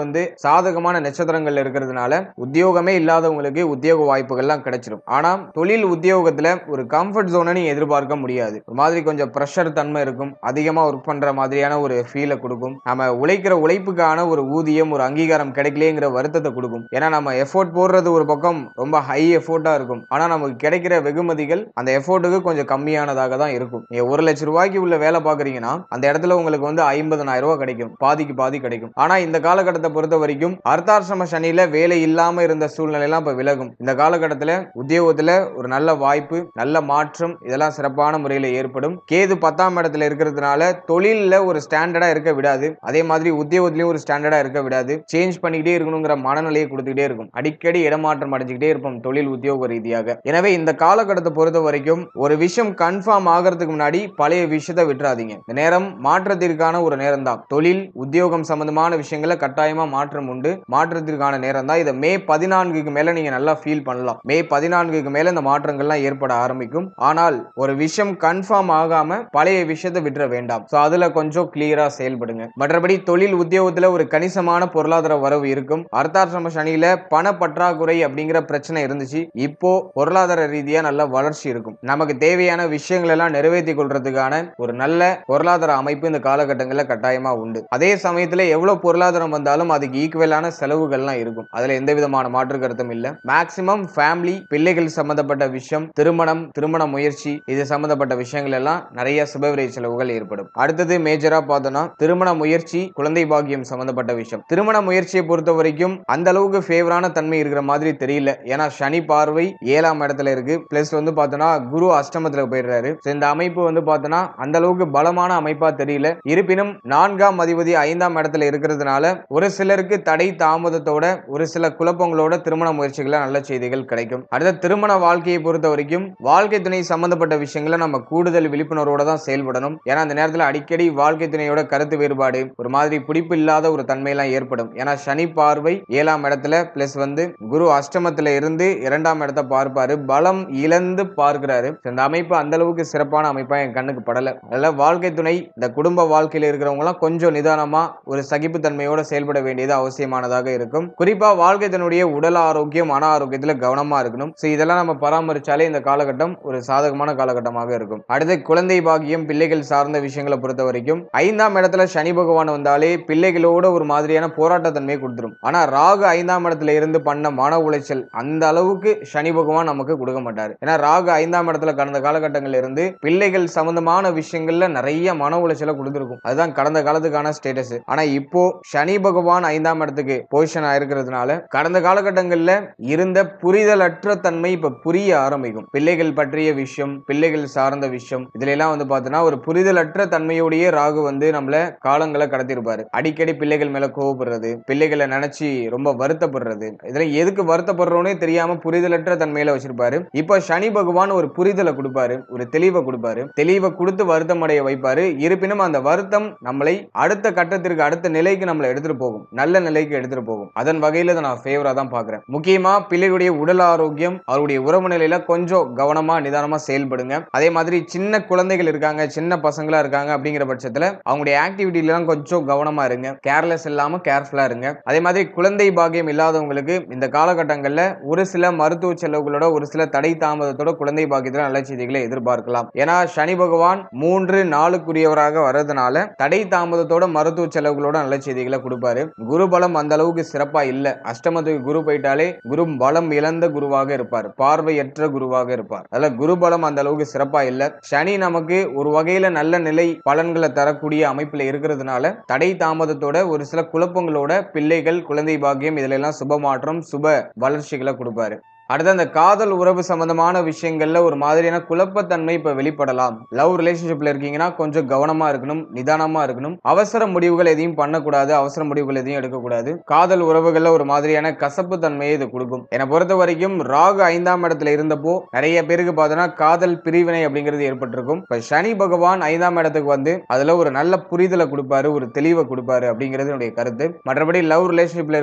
சாதகமான நட்சத்திரங்கள் இருக்கிறதுனால உத்தியோகமே இல்லாதவங்களுக்கு உத்தியோக வாய்ப்புகள்லாம் கிடைச்சிடும். ஆனா தொழில் உத்தியோகத்துல ஒரு கம்ஃபர்ட் ஜோனை நீங்க எதிர்பார்க்க முடியாது. கொஞ்சம் பிரஷர் தன்மை இருக்கும். அதிகமா ஒர்க் பண்ற மாதிரியான ஒரு ஃபீலை கொடுக்கும். நம்ம உழைக்கிற உழைப்புக்கான ஒரு ஊதியம் ஒரு அங்கீகாரம் கிடைக்கலங்கிற வருத்தத்தை கொடுக்கும். ஏன்னா நம்ம எஃபோர்ட் போடுறது ஒரு பக்கம் ரொம்ப ஹை எஃபோர்ட்டா இருக்கும். ஆனா நமக்கு கிடைக்கிற வெகுமதிகள் அந்த எஃபோர்ட்டுக்கு கொஞ்சம் கம்மியானதாக தான் இருக்கும். நீங்க 1 லட்சம் ரூபாய்க்கு உள்ள வேலை பாக்குறீங்கன்னா அந்த இடத்துல உங்களுக்கு 50,000 ரூபாய் கிடைக்கும். பாதிக்கு பாதி கிடைக்கும். ஆனா இந்த காலகட்டத்தை பொறுத்த வரைக்கும் அர்த்தாசிரம சனியில வேலை இல்லாம இருந்த சூழ்நிலை எல்லாம் இப்ப விலகும். இந்த காலகட்டத்துல உத்தியோகத்துல ஒரு நல்ல வாய்ப்பு, நல்ல மாற்றம் இதெல்லாம் சிறப்பான முறையில் ஏற்படும். கேது 10ஆம் இடத்துல இருக்கிறதுனால தொழில்ல ஒரு ஸ்டாண்டர்டா இருக்க விடாது. அதே மாதிரி உத்தியோகத்திலயும் ஒரு ஸ்டாண்டர்டா இருக்க விடாது. சேஞ்ச் பண்ணிக்கிட்டே இருக்கணுங்கிற மனநிலையை கொடுத்துக்கிட்டே இருக்கும். அடிக்கடி இடமாற்றம் அடைஞ்சுக்கிட்டே இருப்போம் தொழில் உத்தியோக ரீதியாக. எனவே இந்த காலகட்டத்தை பொறுத்த வரைக்கும் ஒரு விஷயம் கன்ஃபார்ம் ஆகிறதுக்கு முன்னாடி பழைய விஷயத்தை விட்டுறாதீங்க. இந்த நேரம் மாற்றத்திற்கான ஒரு நேரம் தான். தொழில் உத்தியோகம் சம்பந்தமான விஷயங்களை கட்டாயமா மாற்றம் உண்டு. மாற்றத்திற்கான நேரம் தான். இதை மே 14க்கு மேல நீங்க நல்லா ஃபீல் பண்ணலாம். மே 14க்கு மேல இந்த மாற்றங்கள்லாம் ஏற்பட ஆரம்பிக்கும். ஆனால் ஒரு விஷயம் கன்ஃபார்ம் ஆகாம பழைய விஷயத்தை விட்டுற வேண்டாம். சோ அதுல கொஞ்சம் கிளியரா செயல்படுங்க. மற்றபடி தொழில் உத்தியோகத்துல ஒரு கணிசமான பொருளாதார வரவு இருக்கும். அர்த்தாசிரம சனியில பண பற்றாக்குறை அப்படிங்கிற பிரச்சனை இருந்துச்சு. இப்போ பொருளாதார ரீதியா நல்ல வளர்ச்சி இருக்கும். நமக்கு தேவையான விஷயங்கள் எல்லாம் நிறைவேற்றி கொள்றதுக்கான ஒரு நல்ல பொருளாதார அமைப்பு இந்த காலகட்டங்களில் கட்டாயமா உண்டு. அதே சமயத்துல எவ்வளவு பொருளாதாரம் வந்தாலும் அதுக்கு ஈக்குவலான செலவுகள்லாம் இருக்கும். அதுல எந்த விதமான மாற்று கருத்தும் இல்ல. மேக்சிமம் ஃபேமிலி, பிள்ளைகள் சம்பந்தப்பட்ட விஷயம், திருமண முயற்சி இது சம்பந்தப்பட்ட விஷயங்கள் எல்லாம் நிறைய சுபவிரை செலவுகள் ஏற்படும். அடுத்தது மேஜரா பார்த்தோம்னா திருமண முயற்சி, குழந்தை பாக்கியம் சம்பந்தப்பட்ட விஷயம். திருமண முயற்சியை பொறுத்த வரைக்கும் அந்த அளவுக்கு ஃபேவரான தன்மை இருக்கிற மாதிரி தெரியல. ஏன்னா சனி பார்வை 7ஆம் இடத்துல இருக்கு. பிளஸ் வந்து பார்த்தோம்னா குரு அஷ்டமத்துல போயிடுறாரு. இந்த அமைப்பு வந்து பார்த்தோம்னா அந்த அளவுக்கு பலமான அமைப்பா தெரியல. இருப்பினும் 4ஆம் அதிபதி 5ஆம் இடத்துல இருக்கிறதுனால ஒரு சிலருக்கு தடை தாமதத்தோட ஒரு சில குழப்பங்களோட திருமண முயற்சிகள நல்ல செய்திகள் கிடைக்கும். அடுத்த திருமண வாழ்க்கையை பொறுத்த வரைக்கும் வாழ்க்கை துணை சம்பந்தப்பட்ட விஷயங்களை நம்ம கூடுதல் விழிப்புணர்வோட தான் செயல்படணும். ஏன்னா அந்த நேரத்தில் அடிக்கடி வாழ்க்கை துணையோட கருத்து வேறுபாடு, ஒரு மாதிரி பிடிப்பு இல்லாத ஒரு தன்மையெல்லாம் ஏற்படும். ஏன்னா சனி பார்வை 7ஆம் இடத்துல பிளஸ் வந்து குரு அஷ்டமத்துல இருந்து 2ஆம் இடத்தை பார்ப்பாரு, பலம் இழந்து பார்க்கிறாரு. இந்த அமைப்பு அந்த அளவுக்கு சிறப்பான அமைப்பா என் கண்ணுக்கு படல. அதனால வாழ்க்கை துணை, இந்த குடும்ப வாழ்க்கையில் இருக்கிறவங்க எல்லாம் கொஞ்சம் நிதானமா ஒரு சகிப்பு தன்மையோட செயல்பட வேண்டியது அவசியமானதாக இருக்கும். குறிப்பா வாழ்க்கை தன்னுடைய உடல் ஆரோக்கியம், மன ஆரோக்கியத்துல கவனமா இருக்கணும். இதெல்லாம் நம்ம பராமரிச்சாலே இந்த காலகட்டம் ஒரு சாதகமான காலகட்டமாக இருக்கும். அடுத்து குழந்தை பாக்கியம், பிள்ளைகள் சார்ந்த விஷயங்களை பொறுத்த வரைக்கும் 5ஆம் இடத்துல சனி பகவான் வந்தாலே பிள்ளைகளோட ஒரு மாதிரியான போராட்ட தன்மையை கொடுத்துரும். ஆனா ராகு 5ஆம் இடத்துல இருந்து பண்ண மன உளைச்சல் அந்த அளவுக்கு சனி பகவான் நமக்கு கொடுக்க மாட்டாரு. ஏன்னா ராகு 5ஆம் இடத்துல கடந்த காலகட்டங்கள்ல இருந்து பிள்ளைகள் சம்பந்தமான விஷயங்கள்ல நிறைய மன உளைச்சலை கொடுத்திருக்கும். அதுதான் கடந்த காலத்துக்கான ஸ்டேட்டஸ். ஆனா இப்போ சனி பகவான் 5ஆம் இடத்துக்கு பொசிஷன் ஆயிருக்கிறதுனால கடந்த காலகட்டங்கள்ல இருந்த புரிதலற்ற தன்மை இப்ப புரிய ஆரம்பிக்கும். பிள்ளைகள் பற்றிய விஷயம், பிள்ளைகள் சார்ந்த விஷயம், இதுல எல்லாம் வந்து பார்த்தோம்னா ஒரு புரிதலற்ற தன்மையோடைய ராகு வந்து நம்மள காலங்களை கடத்திருப்பாரு. அடிக்கடி பிள்ளைகள் மேல கோவப்படுறது, பிள்ளைகளை நினைச்சு ரொம்ப வருத்தப்படுறது, இதுல எதுக்கு வருத்தப்படுறோன்னே தெரியாம புரிதலற்ற தன்மையில வச்சிருப்பாரு. இப்ப சனி பகவான் ஒரு புரிதலை கொடுப்பாரு, ஒரு தெளிவை கொடுப்பாரு. தெளிவை கொடுத்து வருத்தம் அடைய வைப்பாரு. இருப்பினும் அந்த வருத்தம் நம்மளை அடுத்த கட்டத்திற்கு, அடுத்த நிலைக்கு நம்மளை எடுத்துட்டு போகும், நல்ல நிலைக்கு எடுத்துட்டு போகும். அதன் வகையில நான் ஃபேவரா தான் பாக்குறேன். முக்கியமா பிள்ளைகளுடைய உடல் ஆரோக்கியம், அவருடைய உறவு நிலையில கொஞ்சம் கவனமா நிதானமா செயல்படுங்க. அதே மாதிரி சின்ன குழந்தைகள் இருக்காங்க, சின்ன பசங்களா இருக்காங்க அப்படிங்கிற பட்சத்துல அவங்களுடைய ஆக்டிவிட்டில கொஞ்சம் கவனமா இருங்க. கேர்லெஸ் இல்லாம கேர்ஃபுல்லா இருங்க. அதே மாதிரி குழந்தை பாக்கியம் இல்லாதவங்களுக்கு இந்த காலகட்டங்கள்ல ஒரு சில மருத்துவ செலவுகளோட, ஒரு சில தடை தாமதத்தோட குழந்தை பாக்கியத்துல நல்ல செய்திகளை எதிர்பார்க்கலாம். ஏன்னா சனி பகவான் 3, 4க்குரியவராக வர்றதுனால தடை தாமதத்தோட மருத்துவ செலவுகளோட நல்ல செய்திகளை கொடுப்பாரு. குரு பலம் அந்த அளவுக்கு சிறப்பா இல்ல. அஷ்டமத்துக்கு குரு போயிட்டாலே குரு பலம் இழந்த குருவாக இருப்பார், பார்வையற்ற குருவாக இருப்பார். அதுல குரு பலம் அந்த அளவுக்கு சிறப்பா இல்ல. சனி நமக்கு ஒரு வகையில நல்ல நிலை பலன்களை தரக்கூடிய அமைப்புல இருக்கிறதுனால தடை தாமதத்தோட ஒரு சில குழப்பங்களோட பிள்ளைகள், குழந்தை பாக்கியம் இதுல எல்லாம் சுப மாற்றம், சுப வளர்ச்சிகளை கொடுப்பாரு. அடுத்து அந்த காதல் உறவு சம்பந்தமான விஷயங்கள்ல ஒரு மாதிரியான குழப்பத்தன்மை இப்ப வெளிப்படலாம். லவ் ரிலேஷன்ஷிப்ல இருக்கீங்கன்னா கொஞ்சம் கவனமா இருக்கணும், நிதானமா இருக்கணும். அவசர முடிவுகள் எதையும் பண்ணக்கூடாது, அவசர முடிவுகள் எதையும் எடுக்கக்கூடாது. காதல் உறவுகள்ல ஒரு மாதிரியான கசப்பு தன்மையை இது கொடுக்கும். என்னை பொறுத்த வரைக்கும் ராகு 5ஆம் இடத்துல இருந்தப்போ நிறைய பேருக்கு பார்த்தோன்னா காதல் பிரிவினை அப்படிங்கிறது ஏற்பட்டிருக்கும். இப்ப சனி பகவான் 5ஆம் இடத்துக்கு வந்து அதுல ஒரு நல்ல புரிதலை கொடுப்பாரு, ஒரு தெளிவை கொடுப்பாரு அப்படிங்கிறது என்னுடைய கருத்து. மற்றபடி லவ் ரிலேஷன்ஷிப்ல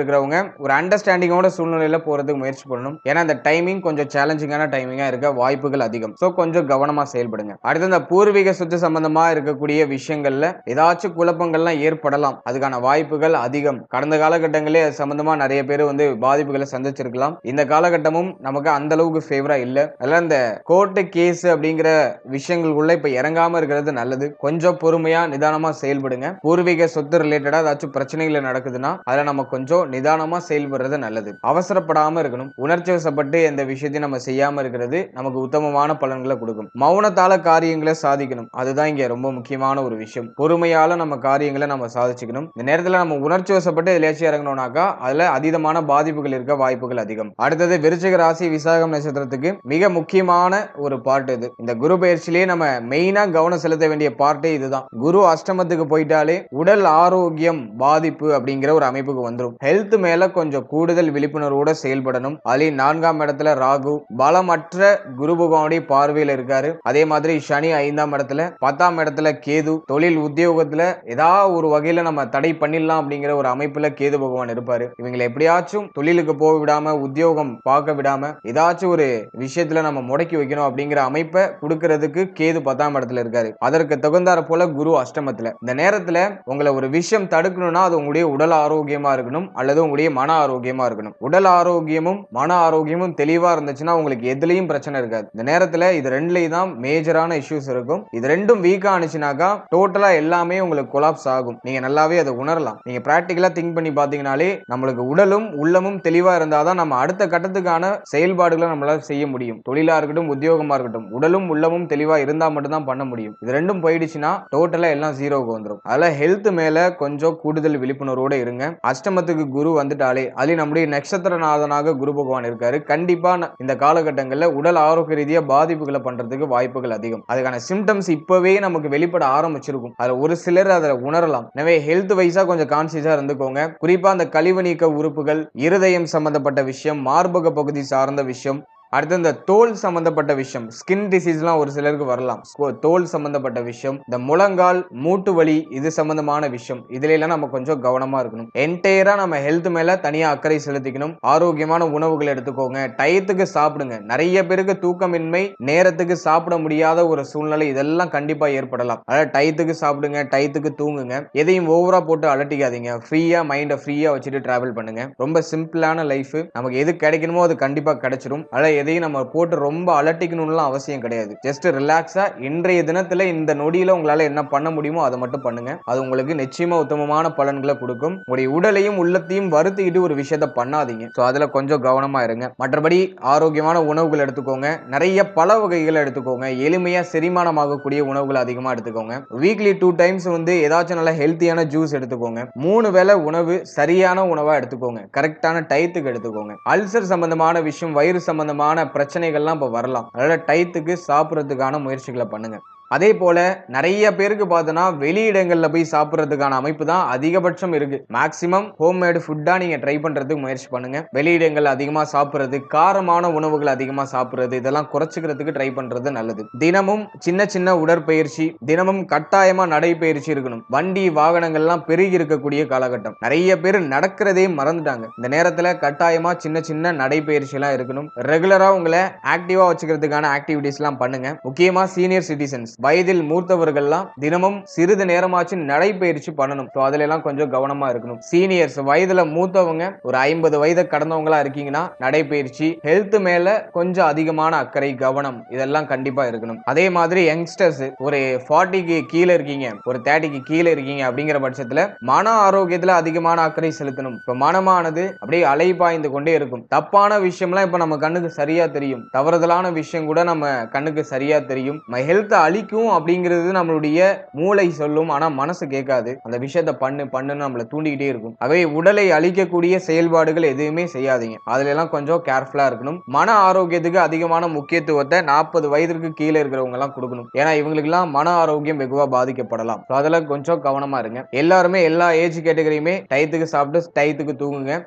இருக்கிறவங்க ஒரு அண்டர்ஸ்டாண்டிங்கோட சூழ்நிலையில போறதுக்கு முயற்சி பண்ணணும். ஏன்னா டைமிங் கொஞ்சம் சேலஞ்சிங்கான டைமிங்கா இருக்க வாய்ப்புகள் அதிகம். சோ கொஞ்சம் கவனமா செயல்படுங்க. அடுத்து இந்த பூர்வீக சொத்து சம்பந்தமா இருக்கக்கூடிய விஷயங்கள்ல ஏதாச்சும் குழப்பங்கள்லாம் ஏற்படலாம், அதுக்கான வாய்ப்புகள் அதிகம். கடந்த காலகட்டங்களே அது சம்பந்தமா நிறைய பேர் வந்து பாதிப்புகளை சந்திச்சிருக்கலாம். இந்த காலகட்டமும் நமக்கு அந்த அளவுக்கு ஃபேவரா இல்ல. அதெல்லாம் இந்த கோர்ட்டு கேஸ் அப்படிங்கிற விஷயங்களுக்குள்ள இப்ப இறங்காம இருக்கிறது நல்லது. கொஞ்சம் பொறுமையா நிதானமா செயல்படுங்க. பூர்வீக சொத்து ரிலேட்டடா ஏதாச்சும் பிரச்சனைகள் நடக்குதுன்னா அதுல நம்ம கொஞ்சம் நிதானமா செயல்படுறது நல்லது. அவசரப்படாம இருக்கணும். உணர்ச்சி வசப்பட்டு எந்த விஷயத்தையும் நம்ம செய்யாம இருக்கிறது நமக்கு உத்தமமான பலன்களை கொடுக்கும். மௌனத்தால காரியங்களை சாதிக்கணும், அதுதான் இங்க ரொம்ப முக்கியமான ஒரு விஷயம். பொறுமையால நம்ம காரியங்களை நம்ம சாதிச்சுக்கணும். இந்த நேரத்துல நம்ம உணர்ச்சி வசப்பட்டு எதிலேயாச்சும் இறங்கணும்னாக்கா அதுல அதீதமான பாதிப்புகள் இருக்க வாய்ப்புகள் அதிகம். அடுத்தது விருச்சிக ராசி, விசாகம் நட்சத்திரத்துக்கு மிக முக்கியமான ஒரு பார்ட் இது. இந்த குரு பயிற்சியிலேயே நம்ம மெயினா கவனம் செலுத்த வேண்டிய பார்ட்டே இதுதான். குரு அஷ்டமத்துக்கு போயிட்டாலே உடல் ஆரோக்கியம் பாதிப்பு அப்படிங்கிற ஒரு அமைப்புக்கு வந்துடும். ஹெல்த் மேல கொஞ்சம் கூடுதல் விழிப்புணர்வோட செயல்படணும். அதில் 4ஆம் இடத்துல ராகு பலமற்ற குரு பகவானுடைய பார்வையில் இருக்காரு. அதே மாதிரி சனி 5ஆம் இடத்துல, 10ஆம் இடத்துல கேது. தொழில் உத்தியோகத்துல ஏதாவது ஒரு வகையில நம்ம தடை பண்ணிடலாம் அப்படிங்கிற ஒரு அமைப்புல கேது பகவான் இருப்பாரு. இவங்களை எப்படியாச்சும் தொழிலுக்கு போக விடாம, உத்தியோகம் பார்க்க விடாம, ஏதாச்சும் ஒரு விஷயத்துல நம்ம முடக்கி வைக்கணும் அப்படிங்கிற அமைப்பை கொடுக்கறதுக்கு கேது 10ஆம் இடத்துல இருக்காரு. அதற்கு தகுந்தார போல குரு அஷ்டமத்துல. இந்த நேரத்துல உங்களை ஒரு விஷயம் தடுக்கணும்னா அது உங்களுடைய உடல் ஆரோக்கியமா இருக்கணும் அல்லது உங்களுடைய மன ஆரோக்கியமா இருக்கணும். உடல் ஆரோக்கியமும் மன ஆரோக்கியமும் ஆரோக்கியமும் தெளிவா இருந்துச்சுன்னா உங்களுக்கு எதுலயும் பிரச்சனை இருக்காது. இந்த நேரத்துல இது ரெண்டுலயும் தான் மேஜரான இஷ்யூஸ் இருக்கும். இது ரெண்டும் வீக்கா ஆனிச்சுனாக்கா டோட்டலா எல்லாமே உங்களுக்கு கொலாப்ஸ் ஆகும். நீங்க நல்லாவே அதை உணரலாம். நீங்க பிராக்டிகலா திங்க் பண்ணி பாத்தீங்கன்னாலே நம்மளுக்கு உடலும் உள்ளமும் தெளிவா இருந்தாதான் நம்ம அடுத்த கட்டத்துக்கான செயல்பாடுகளை நம்மளால செய்ய முடியும். தொழிலா இருக்கட்டும், உத்தியோகமா இருக்கட்டும், உடலும் உள்ளமும் தெளிவா இருந்தா மட்டும் தான் பண்ண முடியும். இது ரெண்டும் போயிடுச்சுன்னா டோட்டலா எல்லாம் ஜீரோக்கு வந்துடும். அதனால ஹெல்த் மேல கொஞ்சம் கூடுதல் விழிப்புணர்வோட இருங்க. அஷ்டமத்துக்கு குரு வந்துட்டாலே அது நம்முடைய நட்சத்திரநாதனாக குரு பகவான் இருக்காரு. கண்டிப்பா இந்த காலகட்டங்கள்ல உடல் ஆரோக்கிய ரீதியா பாதிப்புகளை பண்றதுக்கு வாய்ப்புகள் அதிகம். அதுக்கான சிம்டம்ஸ் இப்பவே நமக்கு வெளிப்பட ஆரம்பிச்சிருக்கும். அதுல ஒரு சிலர் அதை உணரலாம். எனவே ஹெல்த் வைஸா கொஞ்சம் கான்சியஸா இருந்துக்கோங்க. குறிப்பா அந்த கழிவு நீக்க உறுப்புகள், இருதயம் சம்பந்தப்பட்ட விஷயம், மார்பக பகுதி சார்ந்த விஷயம், அடுத்து இந்த தோல் சம்பந்தப்பட்ட விஷயம், ஸ்கின் டிசீஸ்லாம் ஒரு சிலருக்கு வரலாம். தோல் சம்பந்தப்பட்ட விஷயம், இந்த முழங்கால் மூட்டு வலி, இது சம்பந்தமான விஷயம், இதுல எல்லாம் நம்ம கொஞ்சம் கவனமா இருக்கணும். என்டையரா நம்ம ஹெல்த் மேல தனியா அக்கறை செலுத்திக்கணும். ஆரோக்கியமான உணவுகள் எடுத்துக்கோங்க, டயத்துக்கு சாப்பிடுங்க. நிறைய பேருக்கு தூக்கமின்மை, நேரத்துக்கு சாப்பிட முடியாத ஒரு சூழ்நிலை, இதெல்லாம் கண்டிப்பா ஏற்படலாம். அதாவது டயத்துக்கு சாப்பிடுங்க, டயத்துக்கு தூங்குங்க. எதையும் ஓவரா போட்டு அலட்டிக்காதீங்க. ஃப்ரீயா மைண்ட ஃப்ரீயா வச்சுட்டு டிராவல் பண்ணுங்க. ரொம்ப சிம்பிளான லைஃப். நமக்கு எது கிடைக்கணுமோ அது கண்டிப்பா கிடைச்சிரும். அதாவது எதையும் நம்ம போட்டு ரொம்ப அலட்டிக்கணும்லாம் அவசியம் கிடையாது. ஜஸ்ட் ரிலாக்ஸா இன்றைய தினத்துல இந்த நொடியில உங்களால என்ன பண்ண முடியுமோ அதை மட்டும் பண்ணுங்க. அது உங்களுக்கு நிச்சயமா உத்தமமான பலன்களை கொடுக்கும். உங்களுடைய உடலையும் உள்ளத்தையும் வருத்திக்கிட்டு ஒரு விஷயத்த பண்ணாதீங்க. சோ அதுல கொஞ்சம் கவனமா இருங்க. மற்றபடி ஆரோக்கியமான உணவுகள் எடுத்துக்கோங்க. நிறைய பல வகைகள் எடுத்துக்கோங்க. எளிமையா செரிமானமாகக்கூடிய உணவுகள் அதிகமா எடுத்துக்கோங்க. வீக்லி 2 டைம்ஸ் ஏதாச்சும் நல்ல ஹெல்த்தியான ஜூஸ் எடுத்துக்கோங்க. 3 வேளை உணவு சரியான உணவா எடுத்துக்கோங்க. கரெக்டான டயத்துக்கு எடுத்துக்கோங்க. அல்சர் சம்பந்தமான விஷயம், வயிறு சம்பந்தமான பிரச்சனைகள்லாம் இப்ப வரலாம். அதனால டயத்துக்கு சாப்பிடுறதுக்கான முயற்சிகளை பண்ணுங்க. அதே போல நிறைய பேருக்கு பார்த்தோன்னா வெளியிடங்கள்ல போய் சாப்பிட்றதுக்கான அமைப்பு தான் அதிகபட்சம் இருக்கு. மேக்சிமம் ஹோம்மேடு ஃபுட்டா நீங்க ட்ரை பண்றதுக்கு முயற்சி பண்ணுங்க. வெளியிடங்கள் அதிகமா சாப்பிடுறது, காரமான உணவுகள் அதிகமா சாப்பிடுறது, இதெல்லாம் குறைச்சிக்கிறதுக்கு ட்ரை பண்றது நல்லது. தினமும் சின்ன சின்ன உடற்பயிற்சி, தினமும் கட்டாயமா நடைபயிற்சி இருக்கணும். வண்டி வாகனங்கள்லாம் பெருகி இருக்கக்கூடிய காலகட்டம். நிறைய பேர் நடக்கிறதே மறந்துட்டாங்க. இந்த நேரத்துல கட்டாயமா சின்ன சின்ன நடைபயிற்சி எல்லாம் இருக்கணும். ரெகுலரா உங்களை ஆக்டிவா வச்சுக்கிறதுக்கான ஆக்டிவிட்டிஸ் எல்லாம் பண்ணுங்க. முக்கியமா சீனியர் சிட்டிசன்ஸ், வயதில் மூத்தவர்கள்லாம் தினமும் சிறிது நேரமாச்சு நடைபயிற்சி பண்ணணும். அதுல எல்லாம் கொஞ்சம் கவனமா இருக்கணும். சீனியர்ஸ், வயதுல மூத்தவங்க, ஒரு 50 வயதை கடந்தவங்களா இருக்கீங்கன்னா நடைபயிற்சி, ஹெல்த் மேல கொஞ்சம் அதிகமான அக்கறை, கவனம், இதெல்லாம் கண்டிப்பா இருக்கணும். அதே மாதிரி யங்ஸ்டர்ஸ், ஒரு 40க்கு கீழே இருக்கீங்க, ஒரு 30க்கு கீழே இருக்கீங்க அப்படிங்கிற பட்சத்துல மன ஆரோக்கியத்துல அதிகமான அக்கறை செலுத்தணும். இப்ப மனமானது அப்படியே அலைபாய்ந்து கொண்டே இருக்கும். தப்பான விஷயம்லாம் இப்ப நம்ம கண்ணுக்கு சரியா தெரியும். தவறுதலான விஷயம் கூட நம்ம கண்ணுக்கு சரியா தெரியும். ஹெல்த் அழிக்கும் அப்படிங்கிறது நம்மளுடைய மூளை சொல்லும். ஆனா மனசு கேட்காது. அந்த விஷயத்தை பண்ணுன்னு நம்மளை தூண்டிக்கிட்டே இருக்கும். ஆகவே உடலை அழிக்கக்கூடிய செயல்பாடுகள் எதுவுமே செய்யாதீங்க. அதுல எல்லாம் கொஞ்சம் கேர்ஃபுல்லா இருக்கணும். மன ஆரோக்கியத்துக்கு அதிகமான முக்கியத்துவத்தை 40 வயதிற்கு கீழே இருக்கிறவங்க எல்லாம் கொடுக்கணும். ஏன்னா இவங்களுக்கு எல்லாம் மன ஆரோக்கியம் வெகுவா பாதிக்கப்படலாம். அதெல்லாம் கொஞ்சம் கவனமா இருங்க. எல்லாருமே எல்லா ஏஜ் கேட்டகரியுமே டயத்துக்கு சாப்பிட்டு டயத்துக்கு தூங்குங்க.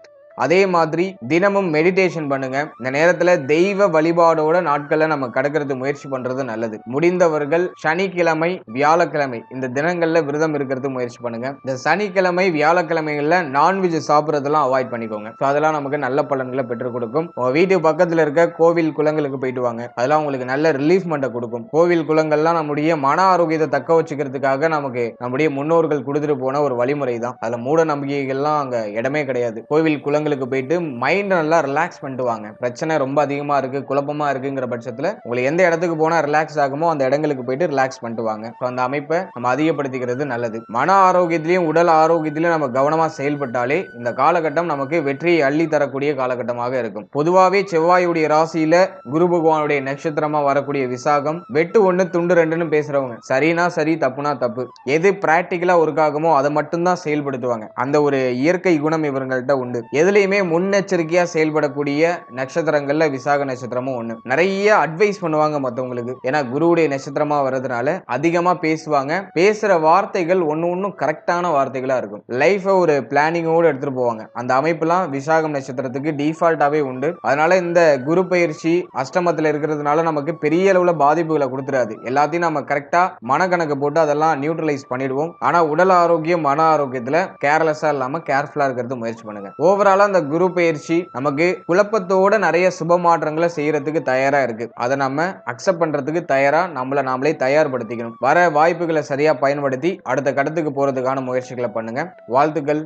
அதே மாதிரி தினமும் மெடிடேஷன் பண்ணுங்க. இந்த நேரத்துல தெய்வ வழிபாடோட நாட்களை நம்ம கடக்கிறது முயற்சி பண்றது நல்லது. முடிந்தவர்கள் சனிக்கிழமை, வியாழக்கிழமை இந்த தினங்கள்ல விரதம் இருக்கிறது முயற்சி பண்ணுங்க. இந்த சனிக்கிழமை, வியாழக்கிழமைகள்ல நான்வெஜ் சாப்பிட்றதெல்லாம் அவாய்ட் பண்ணிக்கோங்க. அதெல்லாம் நமக்கு நல்ல பலன்களை பெற்றுக் கொடுக்கும். வீட்டு பக்கத்துல இருக்க கோவில் குளங்களுக்கு போயிட்டு வாங்க. அதெல்லாம் உங்களுக்கு நல்ல ரிலீஃப்மெண்ட்டை கொடுக்கும். கோவில் குளங்கள்லாம் நம்முடைய மன ஆரோக்கியத்தை தக்க வச்சுக்கிறதுக்காக நமக்கு நம்முடைய முன்னோர்கள் கொடுத்துட்டு போன ஒரு வழிமுறை தான். அதுல மூட நம்பிக்கைகள்லாம் அங்க இடமே கிடையாது. கோவில் குளங்களுக்கு போயிட்டு மைண்ட் நல்லா ரிலாக்ஸ் பண்ணிட்டு வாங்க. பிரச்சனை ரொம்ப அதிகமா இருக்கு, குழப்பமா இருக்குங்கிற பட்சத்துல உங்களுக்கு எந்த இடத்துக்கு போனா ரிலாக்ஸ் ஆகுமோ அந்த இடங்களுக்கு போயிட்டு ரிலாக்ஸ் பண்ணிட்டு வாங்க. அந்த அமைப்பை நம்ம அதிகப்படுத்திக்கிறது நல்லது. மன ஆரோக்கியத்திலையும் உடல் ஆரோக்கியத்திலையும் நம்ம கவனமா செயல்பட்டாலே இந்த காலகட்டம் நமக்கு வெற்றியை அள்ளி தரக்கூடிய காலகட்டமாக இருக்கும். பொதுவாகவே செவ்வாயுடைய ராசியில குரு பகவானுடைய நட்சத்திரமா வரக்கூடிய விசாகம், வெட்டு 1 துண்டு 2ன்னு பேசுறவங்க சரினா சரி, தப்புனா தப்பு, எது பிராக்டிகலா ஒர்க் ஆகுமோ அதை மட்டும்தான் செயல்படுத்துவாங்க. அந்த ஒரு இயற்கை குணம் இவர்கள்ட்ட உண்டு. எதுலையுமே முன்னெச்சரிக்கையா செயல்படக்கூடிய நட்சத்திரங்கள்ல விசாக நட்சத்திரமும் ஒண்ணு. நிறைய அட்வைஸ் பண்ணுவாங்க மத்தவங்களுக்கு. ஏன்னா குருவுடைய நட்சத்திரமா வர்றதுனால அதிகமா பேசுவாங்க. பேசுற வார்த்தைகள் ஒன்னும் கரெக்டான வார்த்தைகளா இருக்கும். லைஃபை ஒரு பிளானிங்கோடு எடுத்துட்டு போவாங்க. அந்த அமைப்புலாம் விசாகம் நட்சத்திரத்துக்கு டிஃபால்ட்டாவே உண்டு. அதனால இந்த குரு பயிற்சி அஷ்டமத்துல இருக்கிறதுனால நமக்கு பெரிய அளவுல பாதிப்புகளை கொடுத்துறாது. எல்லாத்தையும் நம்ம கரெக்டா மனக்கணக்கு போட்டு அதெல்லாம் நியூட்ரலைஸ் பண்ணிடுவோம். ஆனா உடல் ஆரோக்கியம், மன ஆரோக்கியத்துல கேர்லெஸ்ஸா இல்லாம கேர்ஃபுல்லா இருக்கிறது முயற்சி பண்ணுங்க. ஓவராலா அந்த குரு பயிற்சி நமக்கு குழப்பத்தோட நிறைய சுப மாற்றங்களை செய்யறதுக்கு தயாரா இருக்கு. அதை நம்ம அக்செப்ட் பண்றதுக்கு தயாரா நம்மளை நாமளே தயார்படுத்திக்கணும். வர வாய்ப்புகளை சரியா பயன்படுத்தி அடுத்த கட்டத்துக்கு போறதுக்கான முயற்சிகளை பண்ணுங்க. வாழ்த்துக்கள்.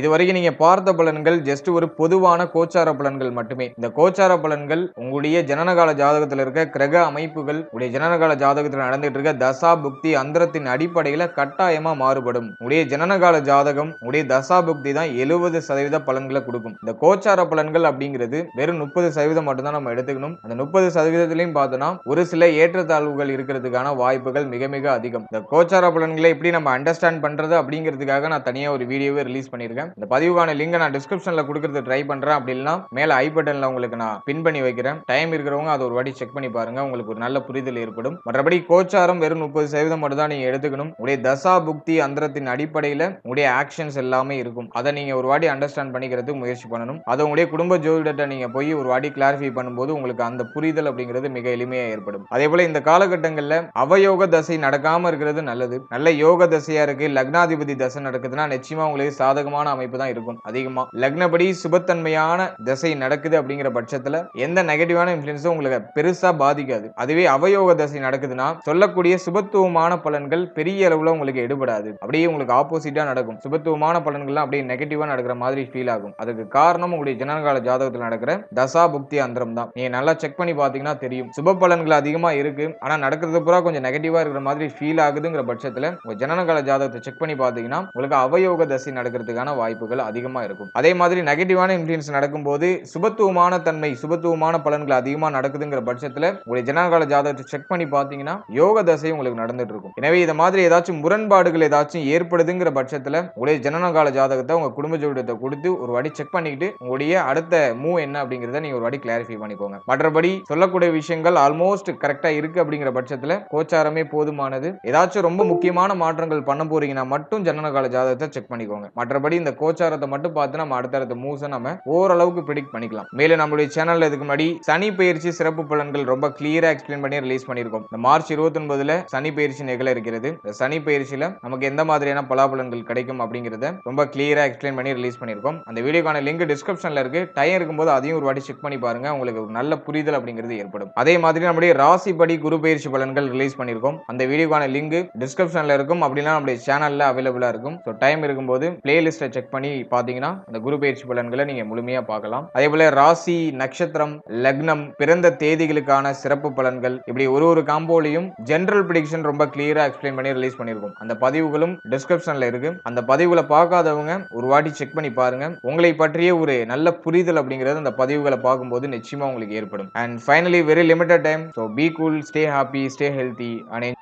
இதுவரைக்கும் நீங்க பார்த்த பலன்கள் ஜஸ்ட் ஒரு பொதுவான கோச்சார பலன்கள் மட்டுமே. இந்த கோச்சார பலன்கள் உங்களுடைய ஜனனகால ஜாதகத்தில் இருக்க கிரக அமைப்புகள், உங்களுடைய ஜனனகால ஜாதகத்தில் நடந்துட்டு இருக்க தசா புக்தி அந்தரத்தின் அடிப்படையில கட்டாயமா மாறுபடும். உங்களுடைய ஜனனகால ஜாதகம், உங்களுடைய தசா புக்தி தான் 70% பலன்களை கொடுக்கும். இந்த கோச்சார பலன்கள் அப்படிங்கிறது வெறும் 30% மட்டும் தான் நம்ம எடுத்துக்கணும். அந்த 30%லயும் பார்த்தோம்னா ஒரு சில ஏற்றத்தாழ்வுகள் இருக்கிறதுக்கான வாய்ப்புகள் மிக மிக அதிகம். இந்த கோச்சார பலன்களை எப்படி நம்ம அண்டர்ஸ்டாண்ட் பண்றது அப்படிங்கிறதுக்காக நான் தனியா ஒரு வீடியோவை ரிலீஸ் பண்ணியிருக்கேன். இந்த பதிவுக்கான லிங்க் நான் டிஸ்கிரிப்ஷன்ல கொடுக்கறது ட்ரை பண்றேன். அப்படி இல்லைன்னா மேல ஐ பட்டன்ல உங்களுக்கு நான் பின் பண்ணி வைக்கிறேன். டைம் இருக்கிறவங்க அதை ஒரு வாட்டி செக் பண்ணி பாருங்க. உங்களுக்கு ஒரு நல்ல புரிதல் ஏற்படும். மற்றபடி கோச்சாரம் வெறும் 30% மட்டும் தான் நீங்க எடுத்துக்கணும். உடைய தசா புக்தி அந்தரத்தின் அடிப்படையில உடைய ஆக்ஷன்ஸ் எல்லாமே இருக்கும். அதை நீங்க ஒரு வாட்டி அண்டர்ஸ்டாண்ட் பண்ணிக்கிறதுக்கு முயற்சி பண்ணணும். அதை உங்களுடைய குடும்ப ஜோதிடத்தை நீங்க போய் ஒரு வாட்டி கிளாரிஃபை பண்ணும்போது உங்களுக்கு அந்த புரிதல் அப்படிங்கிறது மிக எளிமையா ஏற்படும். அதே போல இந்த காலகட்டங்கள்ல அவயோக தசை நடக்காம இருக்கிறது நல்லது. நல்ல யோக தசையா இருக்கு, லக்னாதிபதி தசை நடக்குதுன்னா நிச்சயமா உங்களுக்கு சாதகமான அமைப்பு தான் இருக்கும். அதிகமா லக்னப்படி சுபத்தன்மையான தசை நடக்குது அப்படிங்கிற பட்சத்துல எந்த நெகட்டிவான இன்ஃப்ளூயன்ஸும் உங்களுக்கு பெருசா பாதிக்காது. அதுவே அவயோக தசை நடக்குதுன்னா சொல்லக்கூடிய சுபத்துவமான பலன்கள் பெரிய அளவுல உங்களுக்கு எடுபடாது. அப்படியே உங்களுக்கு ஆப்போசிட்டா நடக்கும். சுபத்துவமான பலன்கள்லாம் அப்படியே நெகட்டிவா நடக்கிற மாதிரி ஃபீல் ஆகும். அதுக்கு காரணம் உங்களுடைய ஜனனகால ஜாதகத்தில் நடக்கிற தசா புக்தி அந்தரம் தான். நீங்க நல்லா செக் பண்ணி பாத்தீங்கன்னா தெரியும். சுப பலன்கள் அதிகமா இருக்கு, ஆனா நடக்கிறது பூரா கொஞ்சம் நெகட்டிவா இருக்கிற மாதிரி ஃபீல் ஆகுதுங்கிற பட்சத்துல உங்க ஜனனகால ஜாதகத்தை செக் பண்ணி பாத்தீங்கன்னா உங்களுக்கு அவயோக தசை நடக்கிறதுக்கான வாய்ப்புகள் அதிகமா இருக்கும். அதே மாதிரி நெகட்டிவான இன்ஃப்ளூயன்ஸ் நடக்கும்போது சுபத்துவமான தன்மை, சுபத்துவமான பலன்கள் அதிகமா நடக்குதுங்கிற பட்சத்துல உங்களுடைய ஜனனகால ஜாதகத்தை செக் பண்ணி பாத்தீங்கன்னா யோக தசை உங்களுக்கு நடந்துட்டு இருக்கும். எனவே இந்த மாதிரி ஏதாச்சும் முரண்பாடுகள் ஏதாச்சும் ஏற்படுதுங்கிற பட்சத்துல உங்களுடைய ஜனனகால ஜாதகத்தை உங்க குடும்ப ஜோதிடத்தை கொடுத்து ஒரு வாட்டி செக் பண்ணிக்கிட்டு உங்களுடைய அடுத்த மூவ் என்ன அப்படிங்கறத நீங்க ஒரு வாட்டி கிளாரிஃபை பண்ணிக்கோங்க. மற்றபடி சொல்லக்கூடிய விஷயங்கள் ஆல்மோஸ்ட் கரெக்டா இருக்கு அப்படிங்கிற பட்சத்துல கோச்சாரமே போதுமானது. ஏதாச்சும் ரொம்ப முக்கியமான மாற்றங்கள் பண்ண போறீங்கன்னா மட்டும் ஜனனகால ஜாதகத்தை செக் பண்ணிக்கோங்க. மற்றபடி இந்த கோச்சாரத்தை மட்டும் பார்த்து நம்ம அடுத்தடுத்த மூவ்ஸ் நம்ம ஓரளவுக்கு ப்ரெடிக்ட் பண்ணிக்கலாம். மேலும் நம்மளுடைய சேனல்ல இதுக்கு முன்னாடி சனி பயிற்சி சிறப்பு பலன்கள் ரொம்ப கிளியரா எக்ஸ்பிளைன் பண்ணி ரிலீஸ் பண்ணிருக்கோம். இந்த மார்ச் 29ல சனி பயிற்சி நிகழ இருக்கிறது. இந்த சனி பயிற்சியில நமக்கு எந்த மாதிரியான பலாபலன்கள் கிடைக்கும் அப்படிங்கறத ரொம்ப கிளியரா எக்ஸ்பிளைன் பண்ணி ரிலீஸ் பண்ணிருக்கோம். அந்த வீடியோக்கான லிங்க் டிஸ்கிரிப்ஷன்ல இருக்கு. டைம் இருக்கும்போது அதையும் ஒரு வாட்டி செக் பண்ணி பாருங்க. உங்களுக்கு ஒரு நல்ல புரிதல் அப்படிங்கிறது ஏற்படும். அதே மாதிரி நம்முடைய ராசிப்படி குரு பயிற்சி பலன்கள் ரிலீஸ் பண்ணிருக்கோம். அந்த வீடியோக்கான லிங்க் டிஸ்கிரிப்ஷன்ல இருக்கும். அப்படின்னா நம்முடைய சேனல்ல அவைலபிளா இருக்கும். ஸோ டைம் இருக்கும்போது பிளேலிஸ்ட்டை செக் பண்ணி பாத்தீங்கன்னா அந்த குரு பயிற்சி பலன்களை நீங்க முழுமையா பார்க்கலாம். அதே போல ராசி, நட்சத்திரம், லக்னம், பிறந்த தேதிகளுக்கான சிறப்பு பலன்கள் இப்படி ஒரு காம்போலையும் ஜெனரல் பிரெடிக்ஷன் ரொம்ப கிளியரா எக்ஸ்பிளைன் பண்ணி ரிலீஸ் பண்ணிருக்கோம். அந்த பதிவுகளும் டிஸ்கிரிப்ஷன்ல இருக்கு. அந்த பதிவுகளை பார்க்காதவங்க ஒரு வாட்டி செக் பண்ணி பாருங்க. உங்களை பற்றிய ஒரு நல்ல புரிதல் அப்படிங்கிறது அந்த பதிவுகளை பார்க்கும்போது நிச்சயமா உங்களுக்கு ஏற்படும். And finally very limited time. So be cool, stay happy, stay healthy and